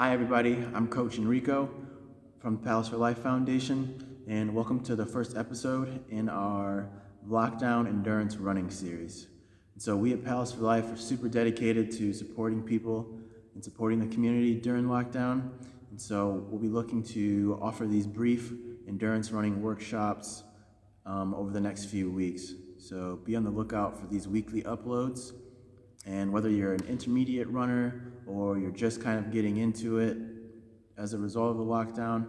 Hi everybody, I'm Coach EnRico from the Palace for Life Foundation, and welcome to the first episode in our Lockdown Endurance Running series. So we at Palace for Life are super dedicated to supporting people and supporting the community during lockdown. And so we'll be looking to offer these brief endurance running workshops over the next few weeks. So be on the lookout for these weekly uploads. And whether you're an intermediate runner or you're just kind of getting into it as a result of the lockdown,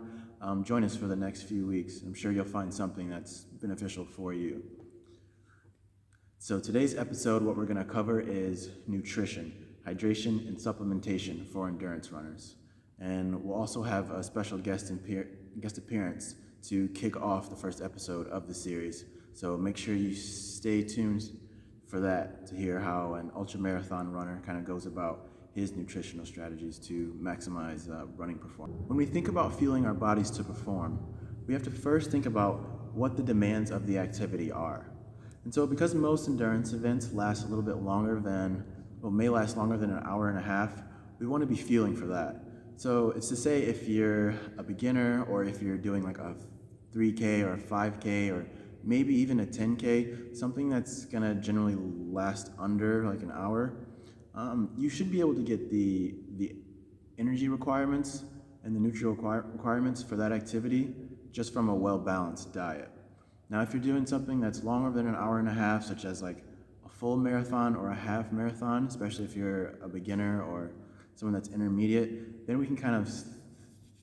join us for the next few weeks. I'm sure you'll find something that's beneficial for you. So today's episode, what we're going to cover is nutrition, hydration, and supplementation for endurance runners. And we'll also have a special guest appearance to kick off the first episode of the series. So make sure you stay tuned for that to hear how an ultramarathon runner kind of goes about his nutritional strategies to maximize running performance. When we think about fueling our bodies to perform, we have to first think about what the demands of the activity are. And so because most endurance events last a little bit longer may last longer than an hour and a half, we want to be fueling for that. So it's to say if you're a beginner or if you're doing like a 3K or a 5K or maybe even a 10K, something that's gonna generally last under like an hour, you should be able to get the energy requirements and the nutrient requirements for that activity just from a well-balanced diet. Now, if you're doing something that's longer than an hour and a half, such as like a full marathon or a half marathon, especially if you're a beginner or someone that's intermediate, then we can kind of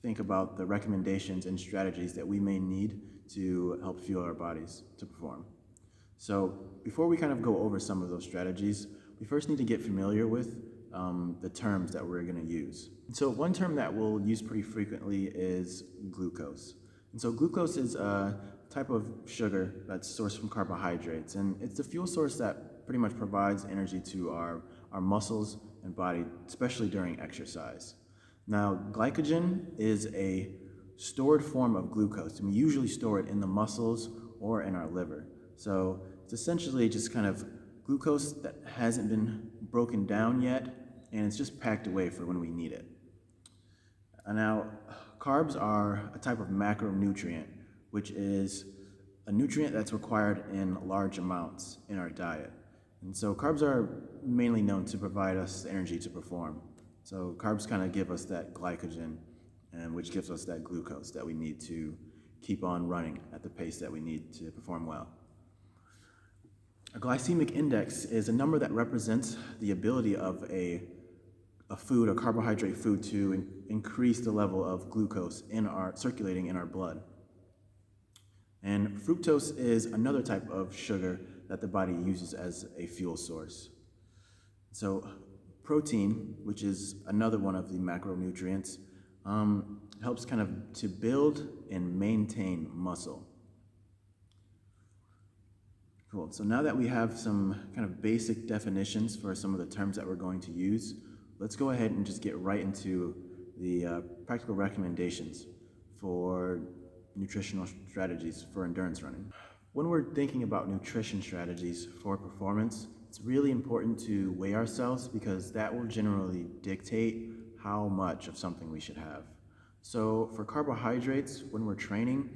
think about the recommendations and strategies that we may need to help fuel our bodies to perform. So before we kind of go over some of those strategies, we first need to get familiar with the terms that we're going to use. So one term that we'll use pretty frequently is glucose. And so glucose is a type of sugar that's sourced from carbohydrates, and it's the fuel source that pretty much provides energy to our muscles and body, especially during exercise. Now, glycogen is a stored form of glucose, and we usually store it in the muscles or in our liver. So it's essentially just kind of glucose that hasn't been broken down yet, and it's just packed away for when we need it. Now, carbs are a type of macronutrient, which is a nutrient that's required in large amounts in our diet. And so carbs are mainly known to provide us energy to perform. So carbs kind of give us that glycogen, and which gives us that glucose that we need to keep on running at the pace that we need to perform well. A glycemic index is a number that represents the ability of a food, a carbohydrate food, to increase the level of glucose circulating in our blood. And fructose is another type of sugar that the body uses as a fuel source. So protein, which is another one of the macronutrients, helps kind of to build and maintain muscle. Cool, so now that we have some kind of basic definitions for some of the terms that we're going to use, let's go ahead and just get right into the practical recommendations for nutritional strategies for endurance running. When we're thinking about nutrition strategies for performance, it's really important to weigh ourselves because that will generally dictate how much of something we should have. So for carbohydrates, when we're training,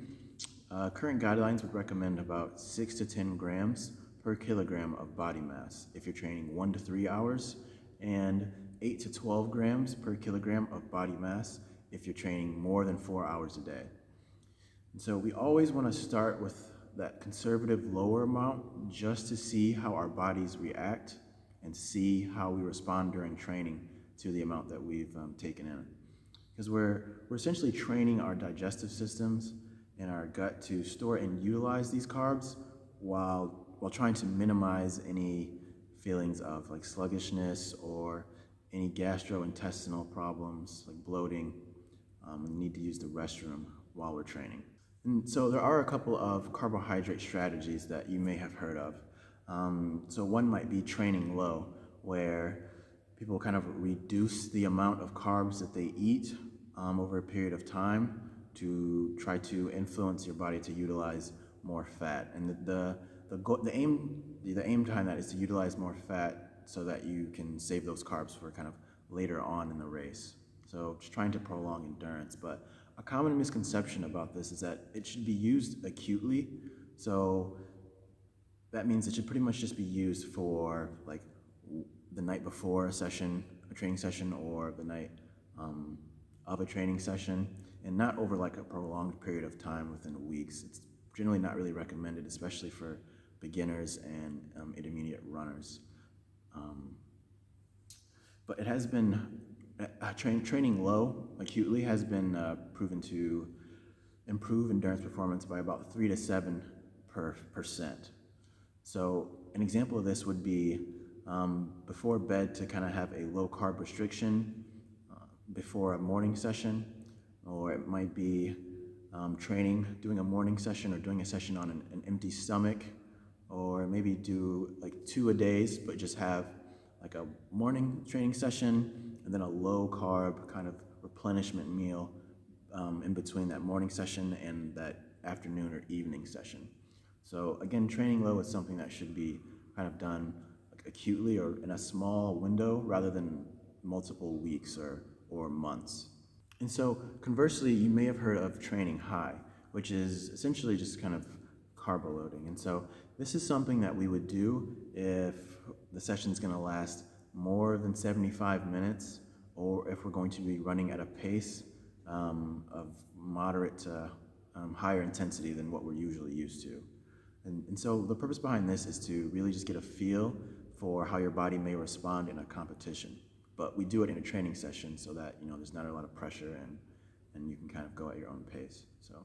current guidelines would recommend about 6 to 10 grams per kilogram of body mass if you're training 1 to 3 hours, and 8 to 12 grams per kilogram of body mass if you're training more than 4 hours a day. And so we always want to start with that conservative lower amount just to see how our bodies react and see how we respond during training to the amount that we've taken in. Because we're essentially training our digestive systems and our gut to store and utilize these carbs while trying to minimize any feelings of like sluggishness or any gastrointestinal problems like bloating, and need to use the restroom while we're training. And so there are a couple of carbohydrate strategies that you may have heard of. So one might be training low, where people kind of reduce the amount of carbs that they eat over a period of time to try to influence your body to utilize more fat. And the aim behind that is to utilize more fat so that you can save those carbs for kind of later on in the race. So just trying to prolong endurance. But a common misconception about this is that it should be used acutely. So that means it should pretty much just be used for like the night before a session, a training session, or the night of a training session, and not over like a prolonged period of time within weeks. It's generally not really recommended, especially for beginners and intermediate runners. But it has been, training low acutely has been proven to improve endurance performance by about 3 to 7%. So an example of this would be before bed to kind of have a low carb restriction before a morning session, or it might be doing a morning session or doing a session on an empty stomach, or maybe do like 2 a days, but just have like a morning training session and then a low carb kind of replenishment meal in between that morning session and that afternoon or evening session. So again, training low is something that should be kind of done like acutely or in a small window rather than multiple weeks or months. And so conversely, you may have heard of training high, which is essentially just kind of carb loading. And so this is something that we would do if the session is going to last more than 75 minutes, or if we're going to be running at a pace of moderate to higher intensity than what we're usually used to. And so the purpose behind this is to really just get a feel for how your body may respond in a competition. But we do it in a training session so that, there's not a lot of pressure and you can kind of go at your own pace. So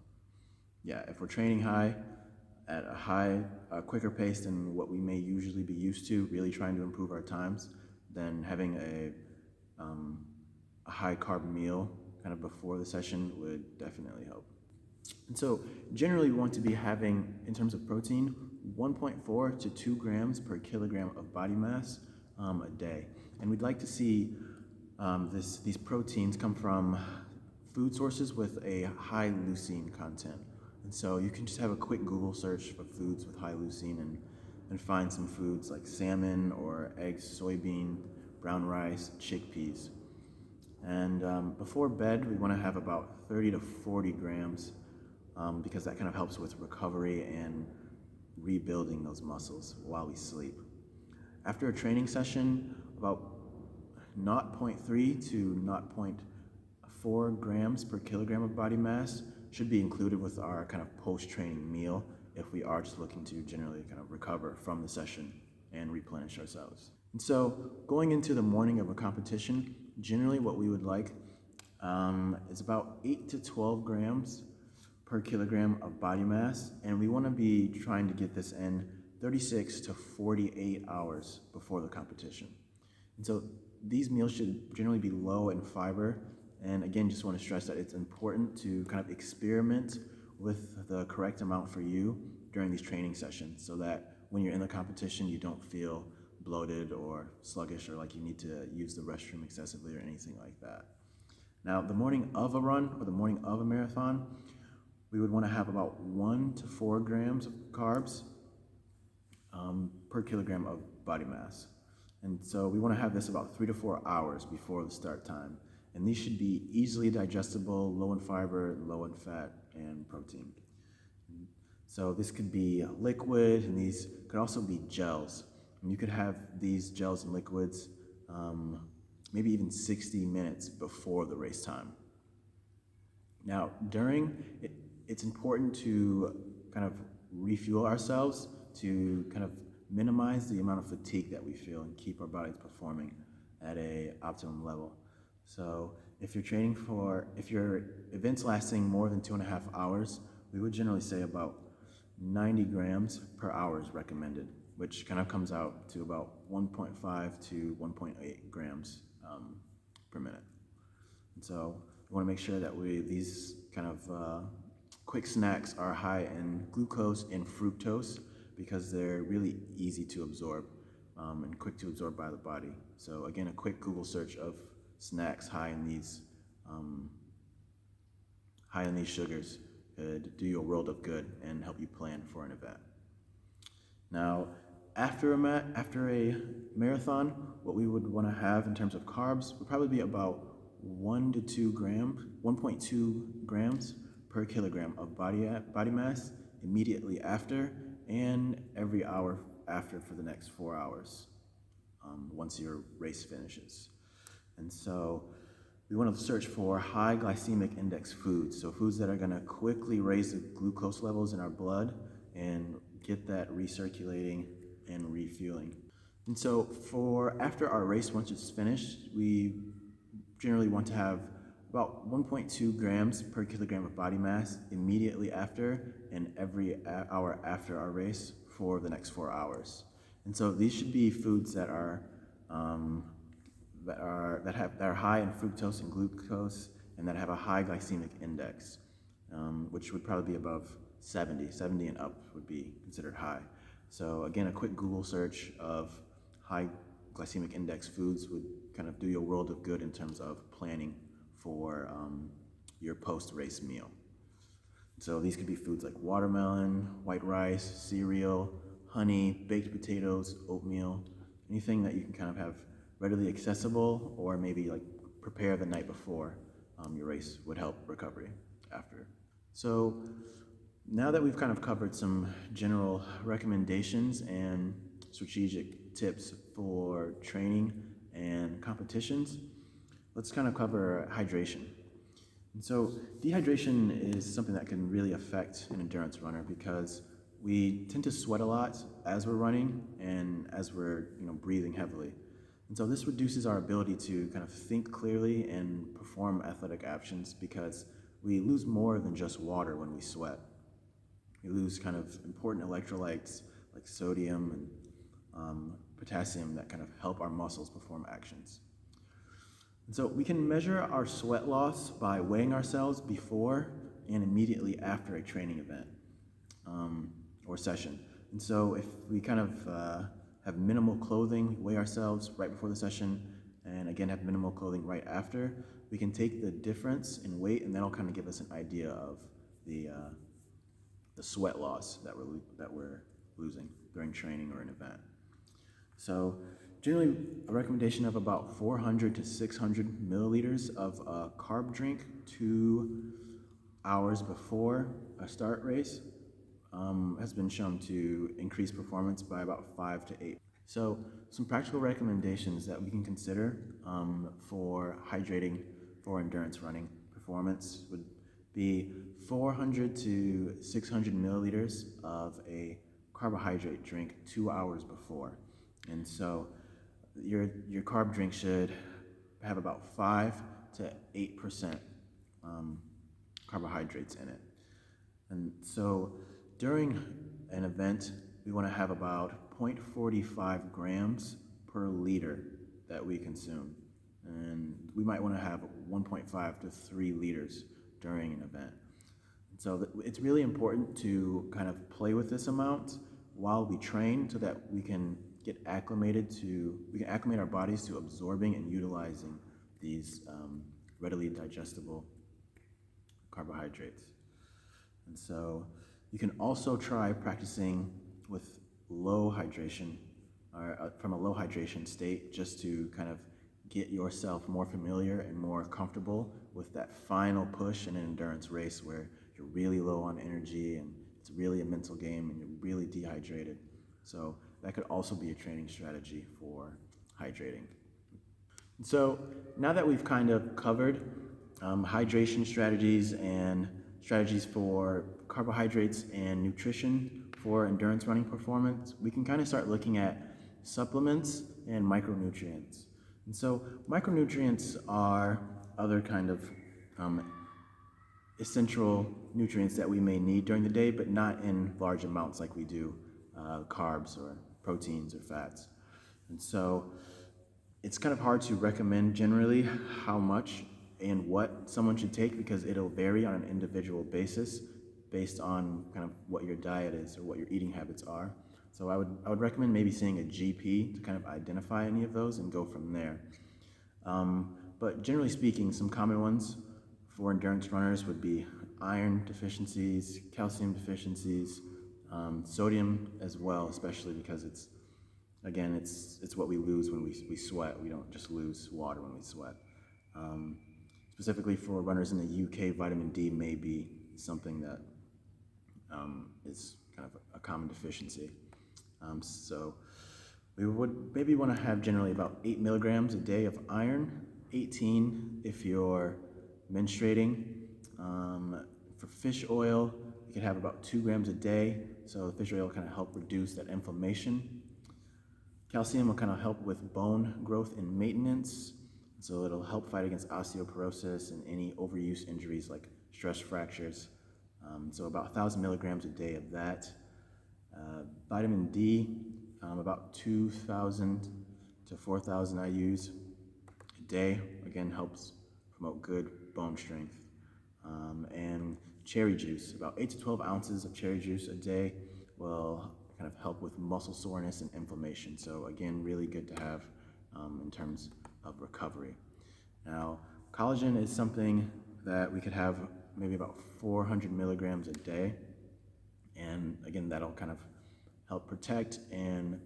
yeah, if we're training high, at a quicker pace than what we may usually be used to, really trying to improve our times, then having a high carb meal kind of before the session would definitely help. And so generally we want to be having, in terms of protein, 1.4 to 2 grams per kilogram of body mass a day. And we'd like to see these proteins come from food sources with a high leucine content. And so you can just have a quick Google search for foods with high leucine and find some foods like salmon or eggs, soybean, brown rice, chickpeas. And before bed, we want to have about 30 to 40 grams because that kind of helps with recovery and rebuilding those muscles while we sleep. After a training session, about 0.3 to 0.4 grams per kilogram of body mass should be included with our kind of post-training meal if we are just looking to generally kind of recover from the session and replenish ourselves. And so going into the morning of a competition, generally what we would like is about 8 to 12 grams per kilogram of body mass, and we want to be trying to get this in 36 to 48 hours before the competition. And so these meals should generally be low in fiber, and again, just want to stress that it's important to kind of experiment with the correct amount for you during these training sessions so that when you're in the competition, you don't feel bloated or sluggish or like you need to use the restroom excessively or anything like that. Now, the morning of a run or the morning of a marathon, we would want to have about 1 to 4 grams of carbs per kilogram of body mass. And so we want to have this about 3 to 4 hours before the start time. And these should be easily digestible, low in fiber, low in fat, and protein. So this could be liquid, and these could also be gels. And you could have these gels and liquids maybe even 60 minutes before the race time. Now, it's important to kind of refuel ourselves to kind of minimize the amount of fatigue that we feel and keep our bodies performing at a optimum level. So if your event's lasting more than 2.5 hours, we would generally say about 90 grams per hour is recommended, which kind of comes out to about 1.5 to 1.8 grams per minute. And so we want to make sure that these kind of quick snacks are high in glucose and fructose because they're really easy to absorb and quick to absorb by the body. So again, a quick Google search of snacks high in these sugars could do you a world of good and help you plan for an event. Now, after a marathon, what we would want to have in terms of carbs would probably be about 1.2 grams per kilogram of body mass immediately after and every hour after for the next 4 hours once your race finishes. And so we want to search for high glycemic index foods, so foods that are going to quickly raise the glucose levels in our blood and get that recirculating and refueling. And so for after our race, once it's finished, we generally want to have about 1.2 grams per kilogram of body mass immediately after and every hour after our race for the next 4 hours. And so these should be foods that are high in fructose and glucose and that have a high glycemic index, which would probably be above 70 and up would be considered high. So again, a quick Google search of high glycemic index foods would kind of do you a world of good in terms of planning for your post-race meal. So these could be foods like watermelon, white rice, cereal, honey, baked potatoes, oatmeal, anything that you can kind of have readily accessible or maybe like prepare the night before your race would help recovery after. So now that we've kind of covered some general recommendations and strategic tips for training and competitions, let's kind of cover hydration. And so dehydration is something that can really affect an endurance runner because we tend to sweat a lot as we're running and as we're breathing heavily. And so this reduces our ability to kind of think clearly and perform athletic actions because we lose more than just water when we sweat. We lose kind of important electrolytes like sodium and potassium that kind of help our muscles perform actions. And so we can measure our sweat loss by weighing ourselves before and immediately after a training event or session. And so if we kind of have minimal clothing, weigh ourselves right before the session, and again have minimal clothing right after, we can take the difference in weight and that'll kind of give us an idea of the sweat loss that we're losing during training or an event. So generally a recommendation of about 400 to 600 milliliters of a carb drink 2 hours before a start race has been shown to increase performance by about 5 to 8. So some practical recommendations that we can consider for hydrating for endurance running performance would be 400 to 600 milliliters of a carbohydrate drink 2 hours before. And so your carb drink should have about 5 to 8% carbohydrates in it. And so during an event, we want to have about 0.45 grams per liter that we consume. And we might want to have 1.5 to 3 liters during an event. So it's really important to kind of play with this amount while we train so that we can acclimate our bodies to absorbing and utilizing these readily digestible carbohydrates. And so you can also try practicing with low hydration or from a low hydration state just to kind of get yourself more familiar and more comfortable with that final push in an endurance race where you're really low on energy and it's really a mental game and you're really dehydrated. So that could also be a training strategy for hydrating. So now that we've kind of covered hydration strategies and strategies for carbohydrates and nutrition for endurance running performance, we can kind of start looking at supplements and micronutrients. And so micronutrients are other kind of essential nutrients that we may need during the day, but not in large amounts like we do carbs or proteins or fats. And so it's kind of hard to recommend generally how much and what someone should take because it'll vary on an individual basis based on kind of what your diet is or what your eating habits are. So I would recommend maybe seeing a GP to kind of identify any of those and go from there. But generally speaking, some common ones for endurance runners would be iron deficiencies, calcium deficiencies, sodium as well, especially because it's what we lose when we sweat. We don't just lose water when we sweat. Specifically for runners in the UK, vitamin D may be something that is kind of a common deficiency. So we would maybe want to have generally about 8 milligrams a day of iron, 18 if you're menstruating. For fish oil, you could have about 2 grams a day. So the fish oil will kind of help reduce that inflammation. Calcium will kind of help with bone growth and maintenance. So it'll help fight against osteoporosis and any overuse injuries like stress fractures. So about 1,000 milligrams a day of that. Vitamin D, about 2,000 to 4,000 IUs a day. Again, helps promote good bone strength. And cherry juice, about 8 to 12 ounces of cherry juice a day will kind of help with muscle soreness and inflammation. So again, really good to have in terms of recovery. Now, collagen is something that we could have maybe about 400 milligrams a day. And again, that'll kind of help protect and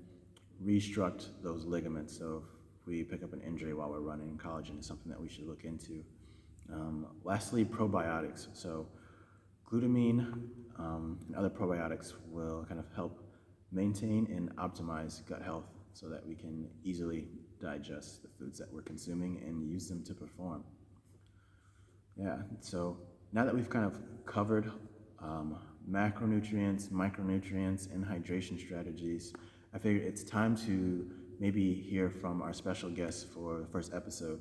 restruct those ligaments. So if we pick up an injury while we're running, collagen is something that we should look into. Lastly, probiotics. So glutamine and other probiotics will kind of help maintain and optimize gut health so that we can easily digest the foods that we're consuming and use them to perform. Yeah, so now that we've kind of covered macronutrients, micronutrients, and hydration strategies, I figured it's time to maybe hear from our special guest for the first episode,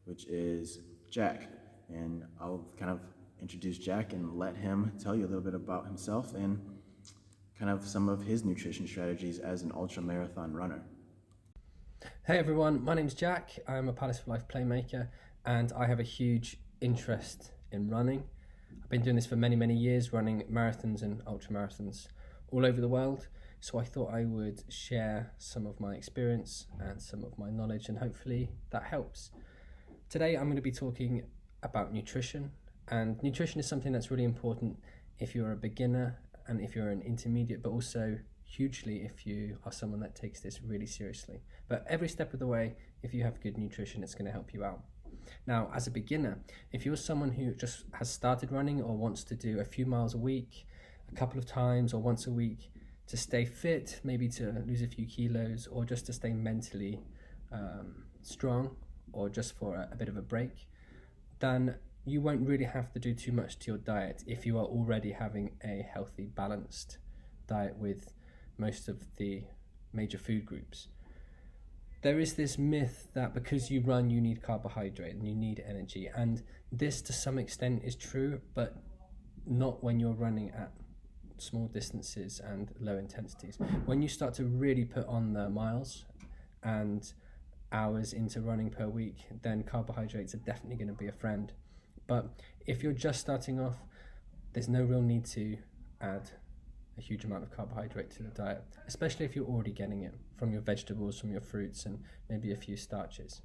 which is Jack. And I'll kind of introduce Jack and let him tell you a little bit about himself and kind of some of his nutrition strategies as an ultra marathon runner. Hey everyone, my name's Jack. I'm a Palace for Life playmaker and I have a huge interest in running. I've been doing this for many years, running marathons and ultra marathons all over the world. So I thought I would share some of my experience and some of my knowledge, and hopefully that helps. Today I'm going to be talking about nutrition, and nutrition is something that's really important if you're a beginner and if you're an intermediate, but also hugely if you are someone that takes this really seriously. But every step of the way, if you have good nutrition, it's going to help you out. Now, as a beginner, if you're someone who just has started running or wants to do a few miles a week, a couple of times or once a week to stay fit, maybe to lose a few kilos, or just to stay mentally strong, or just for a bit of a break, then you won't really have to do too much to your diet if you are already having a healthy, balanced diet with most of the major food groups. There is this myth that because you run, you need carbohydrate and you need energy, and this to some extent is true, but not when you're running at small distances and low intensities. When you start to really put on the miles and hours into running per week, then carbohydrates are definitely going to be a friend. But if you're just starting off, there's no real need to add a huge amount of carbohydrate to the diet, especially if you're already getting it from your vegetables, from your fruits, and maybe a few starches.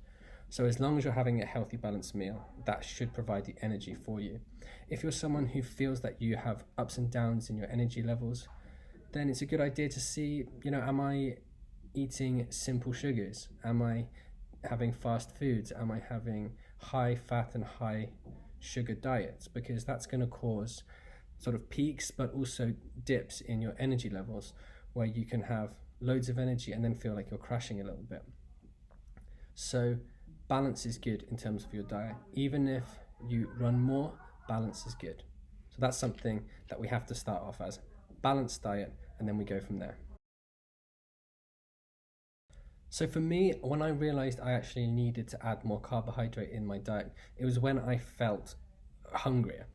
So as long as you're having a healthy, balanced meal, that should provide the energy for you. If you're someone who feels that you have ups and downs in your energy levels, then it's a good idea to see, am I eating simple sugars? Am I having fast foods? Am I having high fat and high sugar diets? Because that's going to cause sort of peaks, but also dips in your energy levels, where you can have loads of energy and then feel like you're crashing a little bit. So balance is good in terms of your diet. Even if you run more, balance is good. So that's something that we have to start off as balanced diet, and then we go from there. So for me, when I realized I actually needed to add more carbohydrate in my diet, it was when I felt hungrier.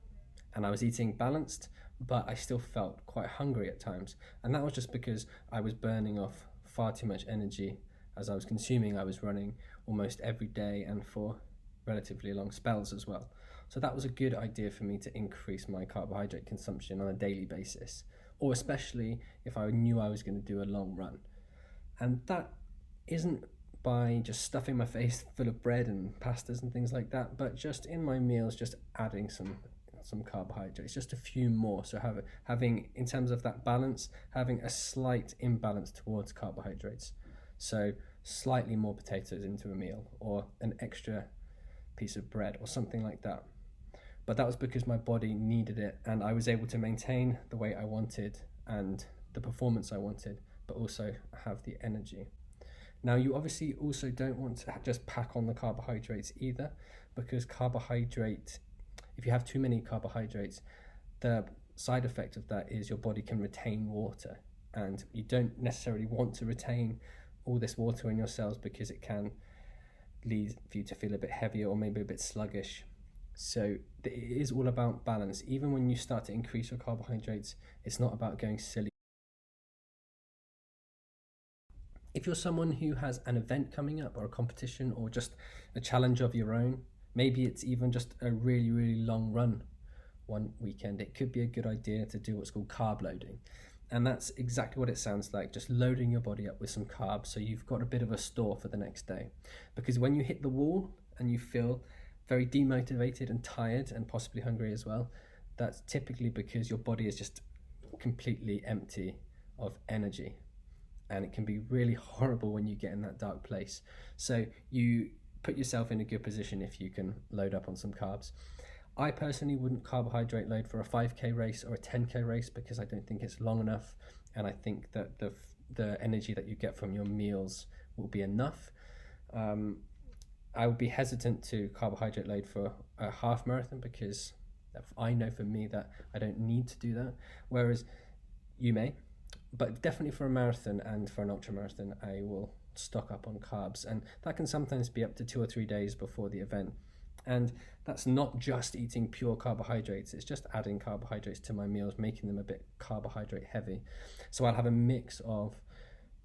And I was eating balanced, but I still felt quite hungry at times. And that was just because I was burning off far too much energy as I was consuming. I was running almost every day and for relatively long spells as well. So that was a good idea for me to increase my carbohydrate consumption on a daily basis, or especially if I knew I was going to do a long run. And that isn't by just stuffing my face full of bread and pastas and things like that, but just in my meals, just adding some carbohydrates, just a few more. So having in terms of that balance, having a slight imbalance towards carbohydrates. So slightly more potatoes into a meal, or an extra piece of bread or something like that. But that was because my body needed it, and I was able to maintain the weight I wanted and the performance I wanted, but also have the energy. Now, you obviously also don't want to just pack on the carbohydrates either, because carbohydrate, if you have too many carbohydrates, the side effect of that is your body can retain water, and you don't necessarily want to retain all this water in your cells because it can lead for you to feel a bit heavier or maybe a bit sluggish. So it is all about balance. Even when you start to increase your carbohydrates, it's not about going silly. If you're someone who has an event coming up or a competition or just a challenge of your own, maybe it's even just a really, really long run one weekend, it could be a good idea to do what's called carb loading. And that's exactly what it sounds like, just loading your body up with some carbs so you've got a bit of a store for the next day. Because when you hit the wall and you feel very demotivated and tired and possibly hungry as well, that's typically because your body is just completely empty of energy. And it can be really horrible when you get in that dark place. So you put yourself in a good position if you can load up on some carbs. I personally wouldn't carbohydrate load for a 5k race or a 10k race because I don't think it's long enough, and I think that the energy that you get from your meals will be enough. I would be hesitant to carbohydrate load for a half marathon because I know for me that I don't need to do that, whereas you may. But definitely for a marathon and for an ultra marathon, I will stock up on carbs, and that can sometimes be up to 2 or 3 days before the event. And that's not just eating pure carbohydrates, it's just adding carbohydrates to my meals, making them a bit carbohydrate heavy. So I'll have a mix of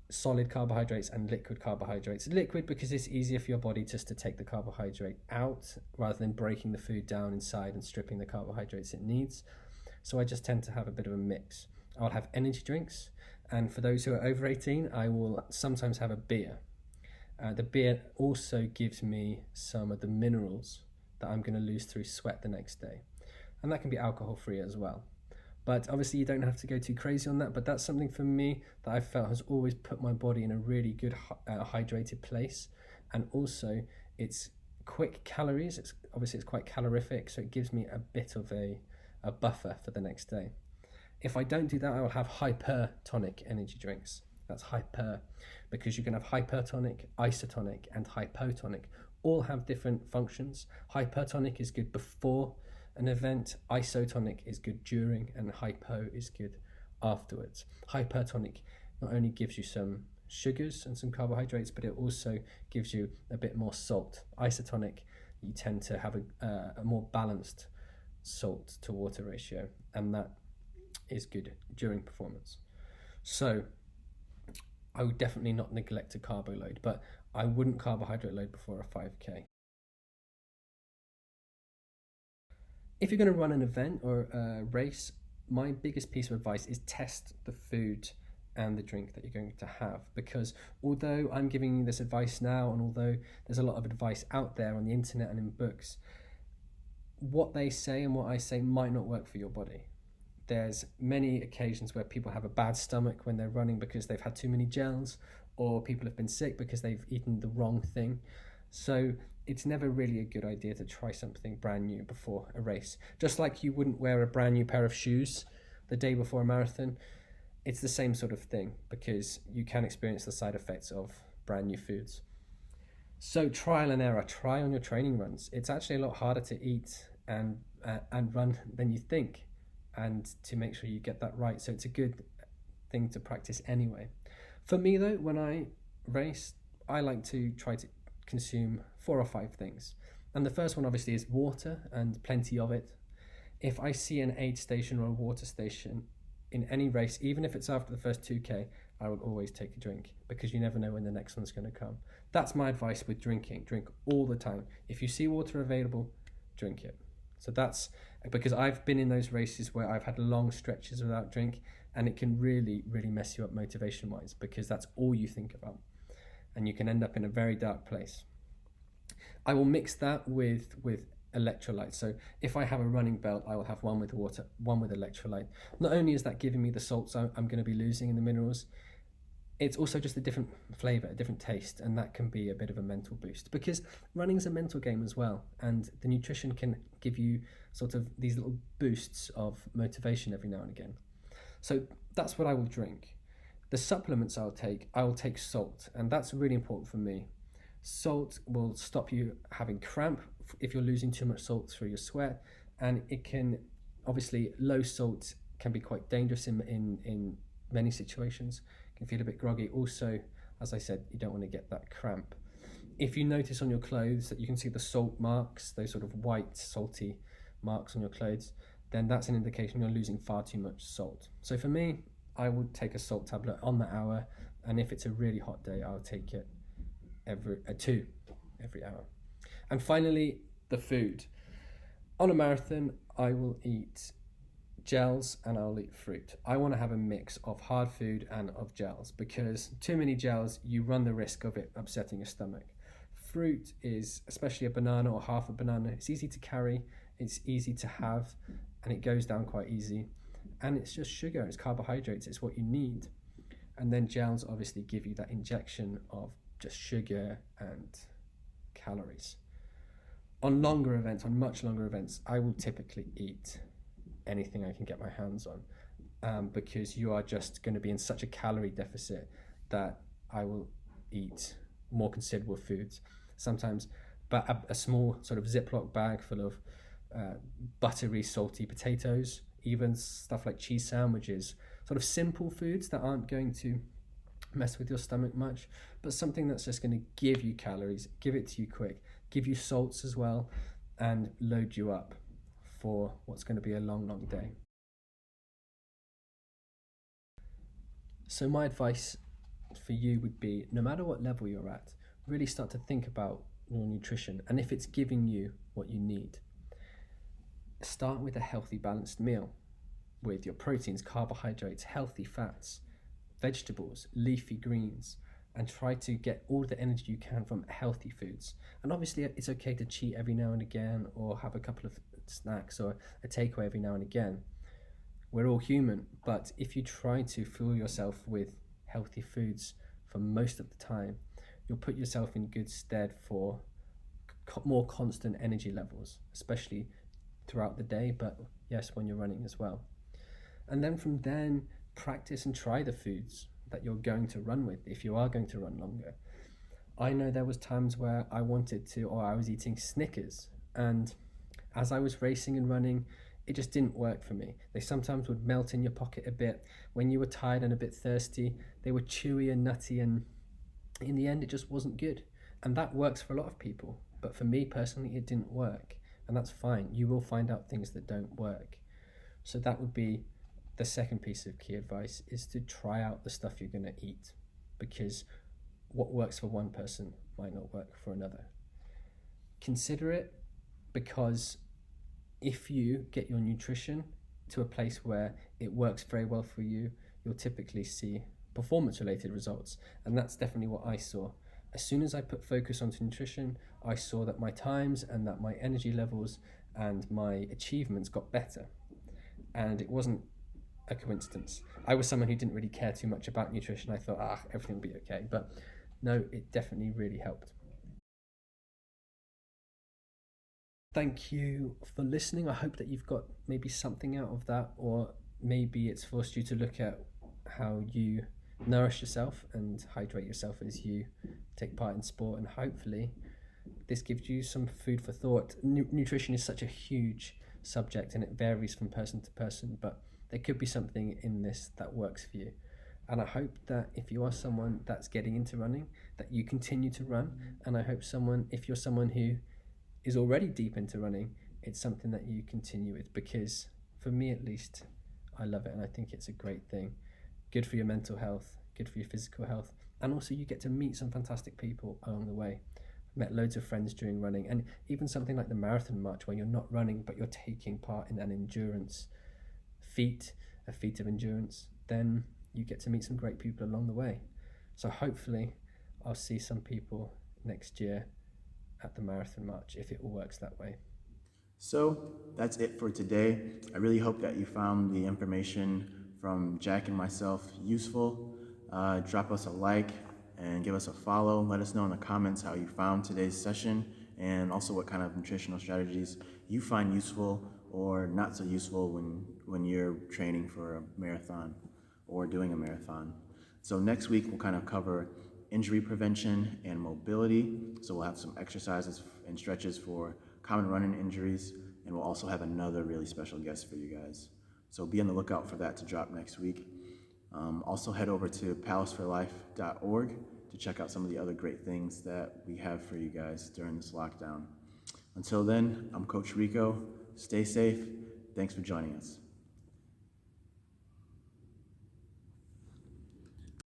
solid carbohydrates and liquid carbohydrates. Liquid because it's easier for your body just to take the carbohydrate out rather than breaking the food down inside and stripping the carbohydrates it needs. So I just tend to have a bit of a mix. I'll have energy drinks, and for those who are over 18, I will sometimes have a beer. The beer also gives me some of the minerals that I'm going to lose through sweat the next day, and that can be alcohol free as well. But obviously you don't have to go too crazy on that, but that's something for me that I felt has always put my body in a really good hydrated place. And also it's quick calories, it's quite calorific, so it gives me a bit of a buffer for the next day. If I don't do that, I will have hypertonic energy drinks. That's hyper, because you can have hypertonic, isotonic, and hypotonic. All have different functions. Hypertonic is good before an event, isotonic is good during, and hypo is good afterwards. Hypertonic not only gives you some sugars and some carbohydrates, but it also gives you a bit more salt. Isotonic, you tend to have a more balanced salt to water ratio, and that is good during performance. So I would definitely not neglect a carbo load, but I wouldn't carbohydrate load before a 5k. If you're going to run an event or a race, my biggest piece of advice is test the food and the drink that you're going to have, because although I'm giving you this advice now, and although there's a lot of advice out there on the internet and in books, what they say and what I say might not work for your body. There's many occasions where people have a bad stomach when they're running because they've had too many gels, or people have been sick because they've eaten the wrong thing. So it's never really a good idea to try something brand new before a race. Just like you wouldn't wear a brand new pair of shoes the day before a marathon, it's the same sort of thing, because you can experience the side effects of brand new foods. So trial and error, try on your training runs. It's actually a lot harder to eat and run than you think, and to make sure you get that right. So it's a good thing to practice anyway. For me though, when I race, I like to try to consume 4 or 5 things. And the first one obviously is water, and plenty of it. If I see an aid station or a water station in any race, even if it's after the first 2k, I will always take a drink, because you never know when the next one's going to come. That's my advice with drinking. Drink all the time. If you see water available, drink it. So that's because I've been in those races where I've had long stretches without drink, and it can really, really mess you up motivation wise, because that's all you think about, and you can end up in a very dark place. I will mix that with electrolytes. So if I have a running belt, I will have one with water, one with electrolyte. Not only is that giving me the salts I'm going to be losing in the minerals, It's also just a different flavor, a different taste, and that can be a bit of a mental boost, because running's a mental game as well, and the nutrition can give you sort of these little boosts of motivation every now and again. So that's what I will drink. The supplements I will take salt, and that's really important for me. Salt will stop you having cramp if you're losing too much salt through your sweat, and it can, obviously, low salt can be quite dangerous in many situations. You can feel a bit groggy. Also, as I said, you don't want to get that cramp. If you notice on your clothes that you can see the salt marks, those sort of white salty marks on your clothes, then that's an indication you're losing far too much salt. So for me, I would take a salt tablet on the hour, and if it's a really hot day, I'll take it two every hour. And finally, the food. On a marathon, I will eat gels and I'll eat fruit. I want to have a mix of hard food and of gels, because too many gels, you run the risk of it upsetting your stomach. Fruit is, especially a banana or half a banana, it's easy to carry, it's easy to have, and it goes down quite easy. And it's just sugar, it's carbohydrates, it's what you need. And then gels obviously give you that injection of just sugar and calories. On longer events, on much longer events, I will typically eat anything I can get my hands on, because you are just going to be in such a calorie deficit that I will eat more considerable foods. Sometimes, but a small sort of Ziploc bag full of buttery, salty potatoes, even stuff like cheese sandwiches, sort of simple foods that aren't going to mess with your stomach much, but something that's just going to give you calories, give it to you quick, give you salts as well, and load you up for what's going to be a long, long day. So my advice for you would be, no matter what level you're at, really start to think about your nutrition and if it's giving you what you need. Start with a healthy, balanced meal with your proteins, carbohydrates, healthy fats, vegetables, leafy greens, and try to get all the energy you can from healthy foods. And obviously it's okay to cheat every now and again, or have a couple of snacks or a takeaway every now and again. We're all human, but if you try to fuel yourself with healthy foods for most of the time, you'll put yourself in good stead for more constant energy levels, especially throughout the day, but yes, when you're running as well. And then from then, practice and try the foods that you're going to run with if you are going to run longer. I know there was times where I wanted to, or I was eating Snickers, and as I was racing and running, it just didn't work for me. They sometimes would melt in your pocket a bit. When you were tired and a bit thirsty, they were chewy and nutty, and in the end, it just wasn't good. And that works for a lot of people. But for me personally, it didn't work. And that's fine. You will find out things that don't work. So that would be the second piece of key advice, is to try out the stuff you're going to eat, because what works for one person might not work for another. Consider it, because if you get your nutrition to a place where it works very well for you, you'll typically see performance-related results. And that's definitely what I saw. As soon as I put focus onto nutrition, I saw that my times and that my energy levels and my achievements got better. And it wasn't a coincidence. I was someone who didn't really care too much about nutrition. I thought, everything will be okay. But no, it definitely really helped. Thank you for listening. I hope that you've got maybe something out of that, or maybe it's forced you to look at how you nourish yourself and hydrate yourself as you take part in sport, and hopefully this gives you some food for thought. Nutrition is such a huge subject and it varies from person to person, but there could be something in this that works for you. And I hope that if you are someone that's getting into running, that you continue to run. And I hope if you're someone who is already deep into running, it's something that you continue with, because for me at least, I love it and I think it's a great thing. Good for your mental health, good for your physical health, and also you get to meet some fantastic people along the way. I've met loads of friends during running, and even something like the marathon march, where you're not running but you're taking part in an endurance feat, a feat of endurance, then you get to meet some great people along the way. So hopefully I'll see some people next year at the marathon march, if it all works that way. So that's it for today. I really hope that you found the information from Jack and myself useful. drop us a like and give us a follow. Let us know in the comments how you found today's session and also what kind of nutritional strategies you find useful or not so useful when you're training for a marathon or doing a marathon. So next week we'll kind of cover injury prevention and mobility. So we'll have some exercises and stretches for common running injuries, and we'll also have another really special guest for you guys. So be on the lookout for that to drop next week. Also head over to palaceforlife.org to check out some of the other great things that we have for you guys during this lockdown. Until then, I'm Coach Rico. Stay safe. Thanks for joining us.